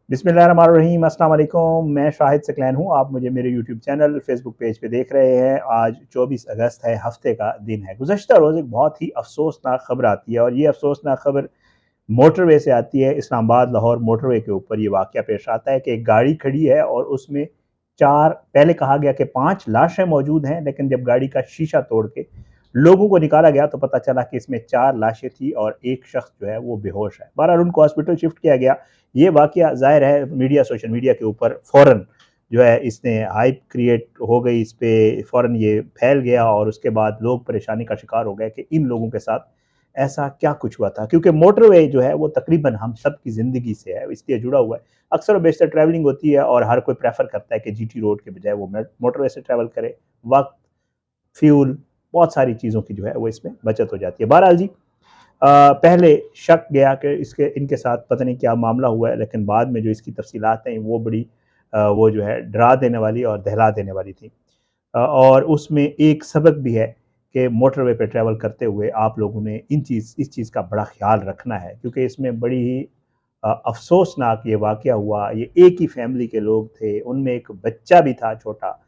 बिस्मिल्लाहिर्रहमानिर्रहीम, अस्सलाम वालेकुम। मैं शाहिद सकलैन हूँ। आप मुझे मेरे यूट्यूब चैनल, फेसबुक पेज पे देख रहे हैं। आज 24 अगस्त है, हफ्ते का दिन है। गुज़श्ता रोज़ एक बहुत ही अफसोसनाक खबर आती है और ये अफसोसनाक खबर मोटरवे से आती है। इस्लामाबाद लाहौर मोटरवे के ऊपर ये वाक़या पेश आता है कि एक गाड़ी खड़ी है और उसमें 4, पहले कहा गया कि 5 लाशें मौजूद हैं, लेकिन जब गाड़ी का शीशा तोड़ के लोगों को निकाला गया तो पता चला कि इसमें 4 लाशें थी और एक शख्स जो है वो बेहोश है। बहरहाल उनको हॉस्पिटल शिफ्ट किया गया। ये वाक़या ज़ाहिर है मीडिया, सोशल मीडिया के ऊपर फ़ौरन जो है इसने हाइप क्रिएट हो गई, इस पे फ़ौरन ये फैल गया और उसके बाद लोग परेशानी का शिकार हो गए कि इन लोगों के साथ ऐसा क्या कुछ हुआ था। क्योंकि मोटरवे जो है वो तकरीबन हम सब की ज़िंदगी से है, इसलिए जुड़ा हुआ है। अक्सर और बेशतर ट्रैवलिंग होती है और हर कोई प्रेफ़र करता है कि जीटी रोड के बजाय वो मोटरवे से ट्रैवल करे। वक़्त, फ्यूल, बहुत सारी चीज़ों की जो है वो इसमें बचत हो जाती है। बहरहाल जी, पहले शक गया कि इसके इनके साथ पता नहीं क्या मामला हुआ है, लेकिन बाद में जो इसकी तफसीलात हैं वो बड़ी वो जो है डरा देने वाली और दहला देने वाली थी। और उसमें एक सबक भी है कि मोटरवे पे ट्रैवल करते हुए आप लोगों ने इस चीज़ का बड़ा ख्याल रखना है, क्योंकि इसमें बड़ी ही अफ़सोसनाक ये वाक़या हुआ। ये एक ही फैमिली के लोग थे, उनमें एक बच्चा भी था छोटा।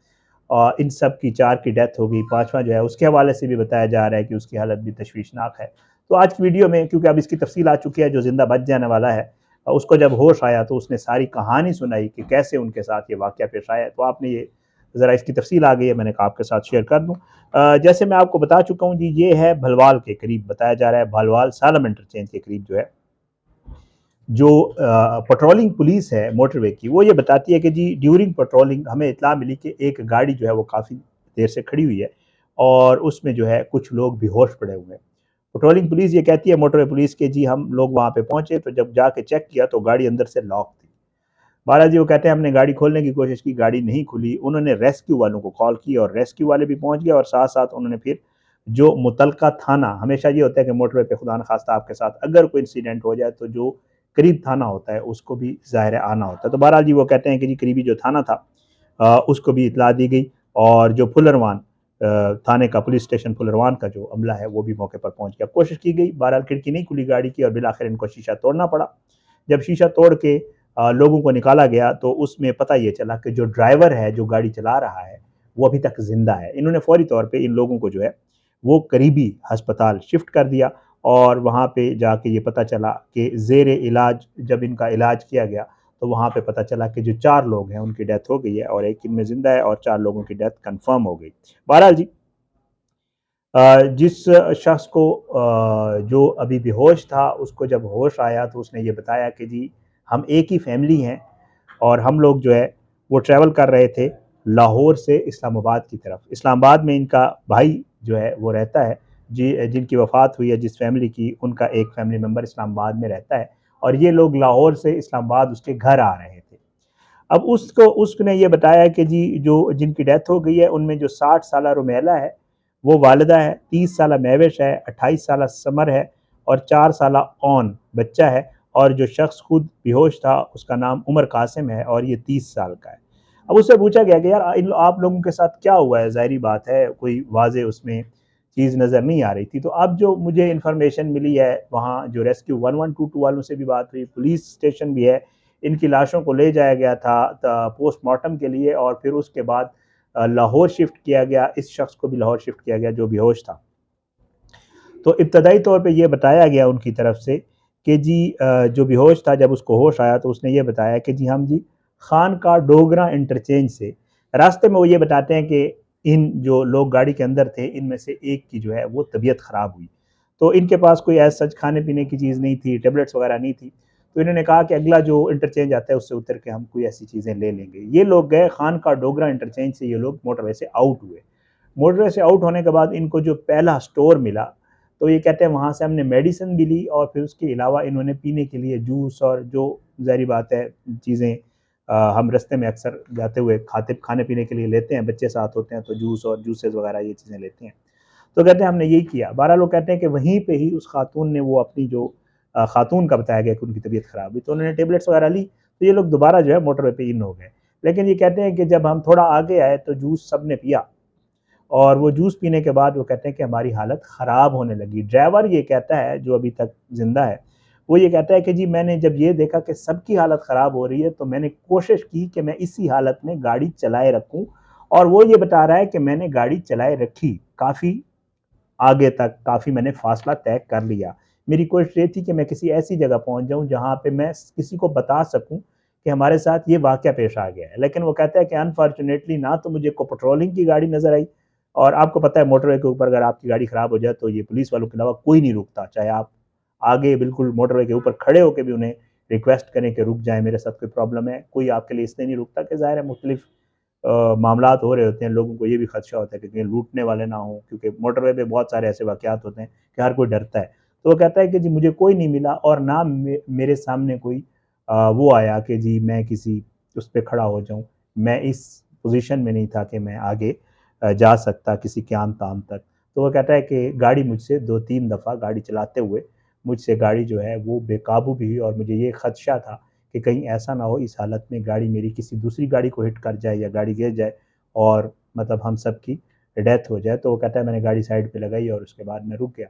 इन सब की 4 की डेथ हो गई, 5वां जो है उसके हवाले से भी बताया जा रहा है कि उसकी हालत भी तशवीशनाक है। तो आज की वीडियो में, क्योंकि अब इसकी तफसील आ चुकी है, जो ज़िंदा बच जाने वाला है उसको जब होश आया तो उसने सारी कहानी सुनाई कि कैसे उनके साथ ये वाक़या पेश आया है। तो आपने ये ज़रा इसकी तफसील आ गई है, मैंने कहा आपके साथ शेयर कर दूँ। जैसे मैं आपको बता चुका हूँ जी, ये है भलवाल के करीब, बताया जा रहा है भलवाल सालम इंटरचेंज के करीब जो है, जो पेट्रोलिंग पुलिस है मोटरवे की, वो ये बताती है कि जी ड्यूरिंग पेट्रोलिंग हमें इत्तला मिली कि एक गाड़ी जो है वो काफ़ी देर से खड़ी हुई है और उसमें जो है कुछ लोग बेहोश पड़े हुए हैं। पेट्रोलिंग पुलिस ये कहती है मोटरवे पुलिस के जी हम लोग वहाँ पे पहुँचे तो जब जाके चेक किया तो गाड़ी अंदर से लॉक थी। महाराज जी वो कहते हैं हमने गाड़ी खोलने की कोशिश की, गाड़ी नहीं खुली। उन्होंने रेस्क्यू वालों को कॉल की और रेस्क्यू वाले भी पहुँच गए और साथ-साथ उन्होंने फिर जो मुतलका थाना, हमेशा ये होता है कि मोटरवे पे खुदा न खास्ता आपके साथ अगर कोई इंसिडेंट हो जाए तो जो करीब थाना होता है उसको भी ज़ाहिर है आना होता है। तो बहरहाल जी वो कहते हैं कि जी करीबी जो थाना था उसको भी इत्तला दी गई और जो फुलरवान थाने का, पुलिस स्टेशन फुलरवान का जो अमला है वो भी मौके पर पहुँच गया। कोशिश की गई, बहरहाल खिड़की नहीं खुली गाड़ी की और बिलाखिर इनको शीशा तोड़ना पड़ा। जब शीशा तोड़ के लोगों को निकाला गया तो उसमें पता ये चला कि जो ड्राइवर है, जो गाड़ी चला रहा है, वो अभी तक ज़िंदा है। इन्होंने फ़ौरी तौर पे इन लोगों को जो है वो करीबी अस्पताल शिफ्ट कर दिया और वहाँ पे जाके ये पता चला कि ज़ेरे इलाज जब इनका इलाज किया गया तो वहाँ पे पता चला कि जो 4 लोग हैं उनकी डेथ हो गई है और एक इनमें ज़िंदा है और 4 लोगों की डेथ कन्फर्म हो गई। बहरहाल जी, जिस शख्स को जो अभी बेहोश था उसको जब होश आया तो उसने ये बताया कि जी हम एक ही फैमिली हैं और हम लोग जो है वो ट्रैवल कर रहे थे लाहौर से इस्लामाबाद की तरफ। इस्लामाबाद में इनका भाई जो है वो रहता है, जी जिनकी वफ़ात हुई है जिस फैमिली की, उनका एक फैमिली मेम्बर इस्लामाबाद में रहता है और ये लोग लाहौर से इस्लामाबाद उसके घर आ रहे थे। अब उसने ये बताया कि जी जो जिनकी डेथ हो गई है उनमें जो 60 साला रुमैला है वो वालिदा है, 30 साला महविश है, 28 साला समर है और 4 साला ओन बच्चा है और जो शख्स खुद बेहोश था उसका नाम उमर कासिम है और ये 30 साल का है। अब उससे पूछा गया कि यार इन आप लोगों के साथ क्या हुआ है? ज़ाहिर-सी बात है कोई वाज़ेह उसमें चीज़ नज़र नहीं आ रही थी। तो अब जो मुझे इन्फॉर्मेशन मिली है, वहाँ जो रेस्क्यू 1122 वालों से भी बात हुई, पुलिस स्टेशन भी है, इनकी लाशों को ले जाया गया था पोस्टमार्टम के लिए और फिर उसके बाद लाहौर शिफ्ट किया गया। इस शख्स को भी लाहौर शिफ्ट किया गया जो बेहोश था। तो इब्तदाई तौर पे ये बताया गया उनकी तरफ से कि जी जो बेहोश था जब उसको होश आया तो उसने ये बताया कि जी हम जी खानका डोगरा इंटरचेंज से रास्ते में वो ये बताते हैं कि इन जो लोग गाड़ी के अंदर थे इनमें से एक की जो है वो तबीयत ख़राब हुई। तो इनके पास कोई ऐसा सच खाने पीने की चीज़ नहीं थी, टेबलेट्स वगैरह नहीं थी। तो इन्होंने कहा कि अगला जो इंटरचेंज आता है उससे उतर के हम कोई ऐसी चीज़ें ले लेंगे। ये लोग गए खानका डोगरा इंटरचेंज से, ये लोग मोटरवे से आउट हुए। मोटरवे से आउट होने के बाद इनको जो पहला स्टोर मिला तो ये कहते हैं वहाँ से हमने मेडिसिन भी ली और फिर उसके अलावा इन्होंने पीने के लिए जूस और जो ज़ाहिर बात है चीज़ें हम रास्ते में अक्सर जाते हुए खाने पीने के लिए लेते हैं, बच्चे साथ होते हैं तो जूस और जूसेस वगैरह ये चीज़ें लेते हैं। तो कहते हैं हमने यही किया। बहरहाल वो कहते हैं कि वहीं पे ही उस खातून ने वो अपनी जो खातून का बताया गया कि उनकी तबीयत ख़राब हुई तो उन्होंने टेबलेट्स वगैरह ली, तो ये लोग दोबारा जो है मोटरवे पे इन हो गए। लेकिन ये कहते हैं कि जब हम थोड़ा आगे आए तो जूस सबने पिया और वो जूस पीने के बाद वो कहते हैं कि हमारी हालत ख़राब होने लगी। ड्राइवर ये कहता है जो अभी तक ज़िंदा है, वो ये कहता है कि जी मैंने जब ये देखा कि सबकी हालत ख़राब हो रही है तो मैंने कोशिश की कि मैं इसी हालत में गाड़ी चलाए रखूं, और वो ये बता रहा है कि मैंने गाड़ी चलाए रखी काफ़ी आगे तक, काफ़ी मैंने फासला तय कर लिया। मेरी कोशिश ये थी कि मैं किसी ऐसी जगह पहुंच जाऊं जहां पे मैं किसी को बता सकूं कि हमारे साथ ये वाक़या पेश आ गया है। लेकिन वो कहता है कि अनफॉर्चुनेटली ना तो मुझे को पेट्रोलिंग की गाड़ी नज़र आई, और आपको पता है मोटरवे के ऊपर अगर आपकी गाड़ी ख़राब हो जाए तो ये पुलिस वालों के अलावा कोई नहीं रुकता, चाहे आप आगे बिल्कुल मोटरवे के ऊपर खड़े होकर भी उन्हें रिक्वेस्ट करें कि रुक जाएं, मेरे साथ कोई प्रॉब्लम है, कोई आपके लिए इसलिए नहीं रुकता कि ज़ाहिर है मुख्तलिफ मामलात हो रहे होते हैं, लोगों को ये भी खदशा होता है कि कहीं लूटने वाले ना हों, क्योंकि मोटरवे पे बहुत सारे ऐसे वाक़यात होते हैं कि हर कोई डरता है। तो वो कहता है कि जी मुझे कोई नहीं मिला, और ना मेरे सामने कोई वो आया कि जी मैं किसी उस पे खड़ा हो जाऊँ। मैं इस पोज़ीशन में नहीं था कि मैं आगे जा सकता किसी क़याम-ताम तक। तो वो कहता है कि गाड़ी मुझसे 2-3 दफ़ा गाड़ी चलाते हुए मुझसे गाड़ी जो है वो बेकाबू भी हुई, और मुझे ये खदशा था कि कहीं ऐसा ना हो इस हालत में गाड़ी मेरी किसी दूसरी गाड़ी को हिट कर जाए या गाड़ी गिर जाए और मतलब हम सब की डेथ हो जाए। तो वो कहता है मैंने गाड़ी साइड पे लगाई और उसके बाद मैं रुक गया।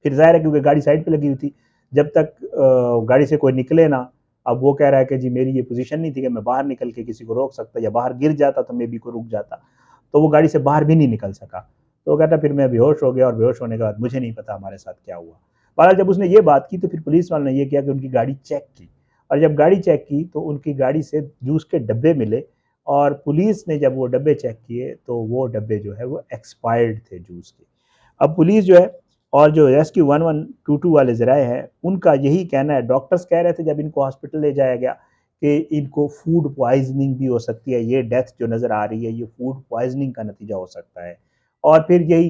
फिर ज़ाहिर है क्योंकि गाड़ी साइड पे लगी हुई थी, जब तक गाड़ी से कोई निकले ना, अब वो कह रहा है कि जी मेरी ये पोज़ीशन नहीं थी कि मैं बाहर निकल के किसी को रोक सकता, या बाहर गिर जाता तो मैं भी को रुक जाता। तो वो गाड़ी से बाहर भी नहीं निकल सका। तो वो कहता है फिर मैं बेहोश हो गया, और बेहोश होने के बाद मुझे नहीं पता हमारे साथ क्या हुआ। बहरहाल जब उसने ये बात की तो फिर पुलिस वालों ने ये किया कि उनकी गाड़ी चेक की, और जब गाड़ी चेक की तो उनकी गाड़ी से जूस के डब्बे मिले, और पुलिस ने जब वो डब्बे चेक किए तो वो डब्बे जो है वो एक्सपायर्ड थे जूस के। अब पुलिस जो है और जो रेस्क्यू 1122 वाले ज़राए हैं, उनका यही कहना है, डॉक्टर्स कह रहे थे जब इनको हॉस्पिटल ले जाया गया कि इनको फूड पॉइज़निंग भी हो सकती है, ये डेथ जो नज़र आ रही है ये फूड पॉइज़निंग का नतीजा हो सकता है। और फिर यही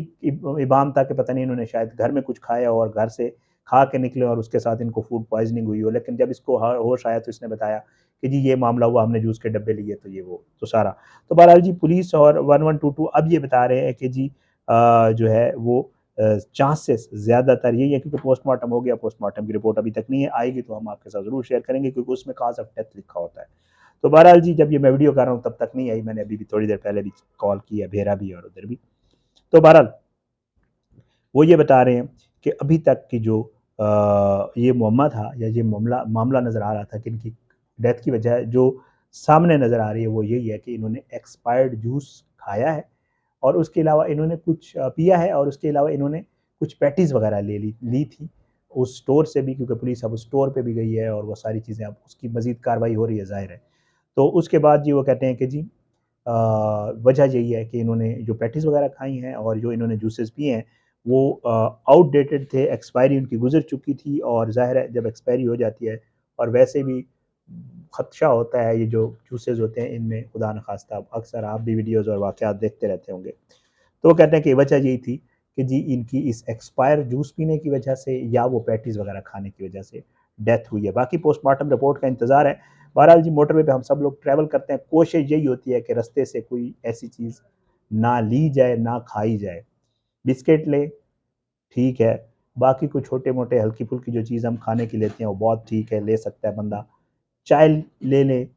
इबाम था कि पता नहीं इन्होंने शायद घर में कुछ खाया और घर से खा के निकले और उसके साथ इनको फूड पॉइज़निंग हुई हो, लेकिन जब इसको होश आया तो इसने बताया कि जी ये मामला हुआ, हमने जूस के डब्बे लिए तो ये वो तो सारा। तो बहरहाल जी पुलिस और 1122 अब ये बता रहे हैं कि जी जो है वो चांसेस ज़्यादातर यही है, क्योंकि पोस्टमार्टम हो गया, पोस्टमार्टम की रिपोर्ट अभी तक नहीं है, आएगी तो हम आपके साथ ज़रूर शेयर करेंगे क्योंकि उसमें कॉज़ ऑफ डेथ लिखा होता है। तो बहरहाल जी जब ये मैं वीडियो कर रहा हूँ तब तक नहीं आई, मैंने अभी भी थोड़ी देर पहले भी कॉल की है, भेरा भी और उधर भी। तो बहरहाल वो ये बता रहे हैं कि अभी तक की जो ये मुअम्मा था या ये मामला मामला नज़र आ रहा था कि इनकी डेथ की वजह जो सामने नज़र आ रही है वो यही है कि इन्होंने एक्सपायर्ड जूस खाया है, और उसके अलावा इन्होंने कुछ पिया है, और उसके अलावा इन्होंने कुछ पैटीज़ वगैरह ली थी उस स्टोर से भी, क्योंकि पुलिस अब उस स्टोर पे भी गई है और वो सारी चीज़ें अब उसकी मज़ीद कार्रवाई हो रही है ज़ाहिर है। तो उसके बाद जी वो कहते हैं कि जी वजह यही है कि इन्होंने जो पैटीज़ वगैरह खाई हैं और जो इन्होंने जूसेस पिए हैं वो आउटडेटेड थे, एक्सपायरी उनकी गुज़र चुकी थी, और ज़ाहिर है जब एक्सपायरी हो जाती है और वैसे भी ख़दशा होता है, ये जो जूसेस होते हैं इनमें खुदा न ख़ास्ता अक्सर आप भी वीडियोज़ और वाक़यात देखते रहते होंगे। तो वो कहते हैं कि वजह यही थी कि जी इनकी इस एक्सपायर जूस पीने की वजह से या वो पैटीज़ वगैरह खाने की वजह से डेथ हुई है। बाकी पोस्टमार्टम रिपोर्ट का इंतज़ार है। बहरहाल जी मोटरवे पे हम सब लोग ट्रैवल करते हैं, कोशिश यही होती है कि रास्ते से कोई ऐसी चीज़ ना ली जाए, ना खाई जाए। बिस्किट लें, ठीक है, बाकी कोई छोटे-मोटे हल्की-फुल्की जो चीज़ हम खाने की लेते हैं वो बहुत ठीक है, ले सकता है बंदा। चाय ले लें,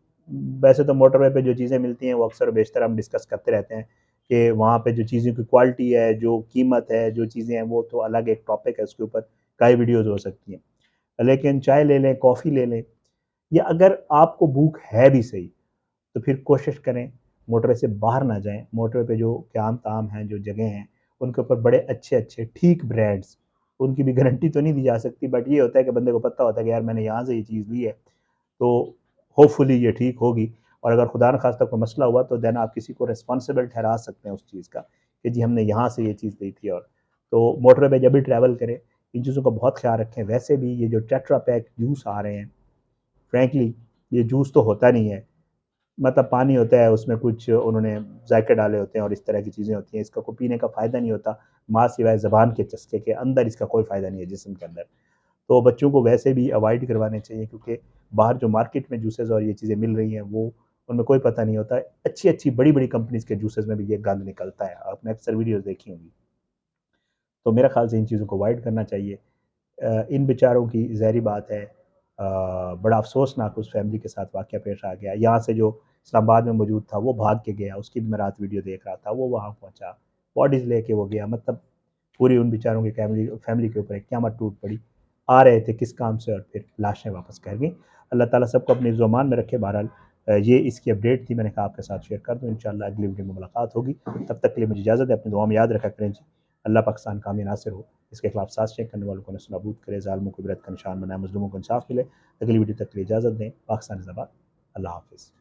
वैसे तो मोटरवे पे जो चीज़ें मिलती हैं वो अक्सर बेशतर हम डिस्कस करते रहते हैं कि वहाँ पे जो चीज़ों की क्वालिटी है, जो कीमत है, जो चीज़ें हैं वो तो अलग एक टॉपिक है, उसके ऊपर कई वीडियोज़ हो सकती हैं। लेकिन चाय ले लें, कॉफ़ी ले लें, या अगर आपको भूख है भी सही, तो फिर कोशिश करें मोटरवे से बाहर ना जाएँ। मोटरवे पे जो क़याम-ताम हैं, जो जगह हैं, उनके ऊपर बड़े अच्छे-अच्छे ठीक ब्रांड्स, उनकी भी गारंटी तो नहीं दी जा सकती, बट ये होता है कि बंदे को पता होता है कि यार मैंने यहाँ से ये चीज़ ली है, तो होपफुली ये ठीक होगी, और अगर खुदा न ख़ास्ता कोई मसला हुआ तो देन आप किसी को रिस्पॉन्सिबल ठहरा सकते हैं उस चीज़ का कि जी हमने यहाँ से ये चीज़ ली थी। और तो मोटरवे पे जब भी ट्रैवल करें, इन चीज़ों का बहुत ख़्याल रखें। वैसे भी ये जो टेट्रा पैक जूस आ रहे हैं, फ्रैंकली ये जूस तो होता नहीं है, मतलब पानी होता है, उसमें कुछ उन्होंने ज़ायके डाले होते हैं और इस तरह की चीज़ें होती हैं। इसका कोई पीने का फ़ायदा नहीं होता, माँ सिवाय ज़बान के चस्के के, अंदर इसका कोई फ़ायदा नहीं है जिस्म के अंदर। तो बच्चों को वैसे भी अवॉइड करवाने चाहिए, क्योंकि बाहर जो मार्केट में जूसेस और ये चीज़ें मिल रही हैं वो उनमें कोई पता नहीं होता है। अच्छी-अच्छी बड़ी-बड़ी कंपनीज़ के जूसेस में भी ये गंद निकलता है, आपने अक्सर वीडियोज़ देखी होंगी। तो मेरा ख़्याल से इन चीज़ों को अवॉइड करना चाहिए। इन बेचारों की ज़ाहिर-सी बात है बड़ा अफ़सोसनाक उस फैमिली के साथ वाक़या पेश आ गया। यहाँ से जो इस्लामाबाद में मौजूद था वो भाग के गया, उसकी भी मैं रात वीडियो देख रहा था, वो वहाँ पहुँचा, बॉडीज़ लेके वो गया, मतलब पूरी उन बेचारों की फैमिली फैमिली के ऊपर एक क़यामत टूट पड़ी। आ रहे थे किस काम से और फिर लाशें वापस कर गई। अल्लाह ताला सबको अपनी ज़ुबान में रखे। बहरहाल ये इसकी अपडेट थी, मैंने कहा आपके साथ शेयर कर दूँ। इंशाअल्लाह अगली वीडियो में मुलाकात होगी, तब तक के लिए मुझे इजाज़त है। अपनी दुआ में याद रखा करें जी। अल्लाह पाकिस्तान कामी नासिर हो, इसके खिलाफ साजिशें करने वालों को नस्ल नाबूद करे, ज़ालिमों को इबरत का निशान बनाए, मज़लूमों को इंसाफ मिले। अगली वीडियो तक के लिए इजाज़त दें। पाकिस्तान ज़िंदाबाद। अल्लाह हाफ़िज़।